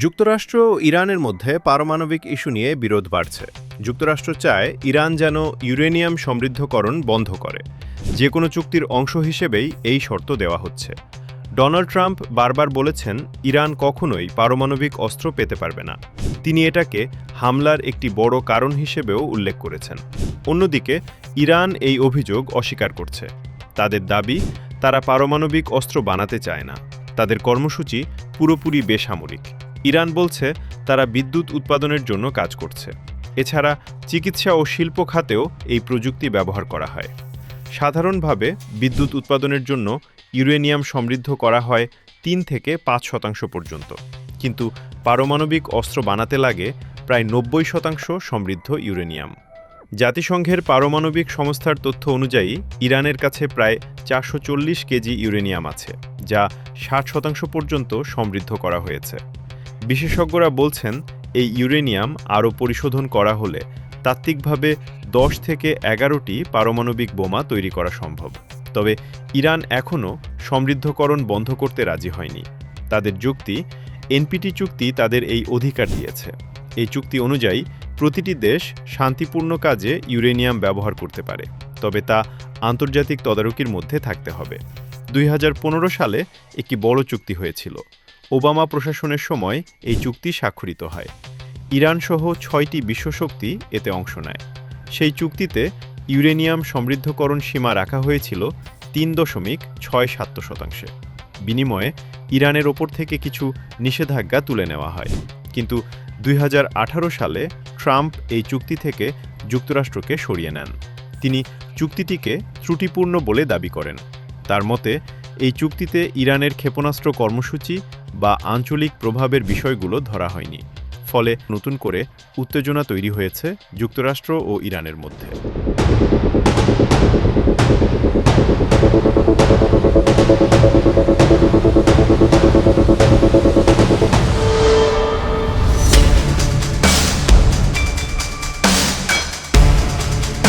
যুক্তরাষ্ট্র ও ইরানের মধ্যে পারমাণবিক ইস্যু নিয়ে বিরোধ বাড়ছে। যুক্তরাষ্ট্র চায় ইরান যেন ইউরেনিয়াম সমৃদ্ধকরণ বন্ধ করে। যে কোনো চুক্তির অংশ হিসেবেই এই শর্ত দেওয়া হচ্ছে। ডোনাল্ড ট্রাম্প বারবার বলেছেন ইরান কখনোই পারমাণবিক অস্ত্র পেতে পারবে না। তিনি এটাকে হামলার একটি বড় কারণ হিসেবেও উল্লেখ করেছেন। অন্যদিকে ইরান এই অভিযোগ অস্বীকার করছে। তাদের দাবি, তারা পারমাণবিক অস্ত্র বানাতে চায় না। তাদের কর্মসূচি পুরোপুরি বেসামরিক। ইরান বলছে তারা বিদ্যুৎ উৎপাদনের জন্য কাজ করছে। এছাড়া চিকিৎসা ও শিল্প খাতেও এই প্রযুক্তি ব্যবহার করা হয়। সাধারণভাবে বিদ্যুৎ উৎপাদনের জন্য ইউরেনিয়াম সমৃদ্ধ করা হয় ৩ থেকে ৫% পর্যন্ত, কিন্তু পারমাণবিক অস্ত্র বানাতে লাগে প্রায় ৯০% সমৃদ্ধ ইউরেনিয়াম। জাতিসংঘের পারমাণবিক সংস্থার তথ্য অনুযায়ী ইরানের কাছে প্রায় ৪৪০ কেজি ইউরেনিয়াম আছে, যা ৬০% পর্যন্ত সমৃদ্ধ করা হয়েছে। বিশেষজ্ঞরা বলছেন এই ইউরেনিয়াম আরও পরিশোধন করা হলে তাত্ত্বিকভাবে ১০ থেকে ১১টি পারমাণবিক বোমা তৈরি করা সম্ভব। তবে ইরান এখনও সমৃদ্ধকরণ বন্ধ করতে রাজি হয়নি। তাদের যুক্তি, এনপিটি চুক্তি তাদের এই অধিকার দিয়েছে। এই চুক্তি অনুযায়ী প্রতিটি দেশ শান্তিপূর্ণ কাজে ইউরেনিয়াম ব্যবহার করতে পারে, তবে তা আন্তর্জাতিক তদারকির মধ্যে থাকতে হবে। ২০১৫ সালে একটি বড় চুক্তি হয়েছিল। ওবামা প্রশাসনের সময় এই চুক্তি স্বাক্ষরিত হয়। ইরানসহ ৬টি বিশ্বশক্তি এতে অংশ নেয়। সেই চুক্তিতে ইউরেনিয়াম সমৃদ্ধকরণ সীমা রাখা হয়েছিল ৩.৬৭%। বিনিময়ে ইরানের ওপর থেকে কিছু নিষেধাজ্ঞা তুলে নেওয়া হয়। কিন্তু ২০১৮ সালে ট্রাম্প এই চুক্তি থেকে যুক্তরাষ্ট্রকে সরিয়ে নেন। তিনি চুক্তিটিকে ত্রুটিপূর্ণ বলে দাবি করেন। তার মতে, এই চুক্তিতে ইরানের ক্ষেপণাস্ত্র কর্মসূচি বা আঞ্চলিক প্রভাবের বিষয়গুলো ধরা হয়নি। ফলে নতুন করে উত্তেজনা তৈরি হয়েছে যুক্তরাষ্ট্র ও ইরানের মধ্যে।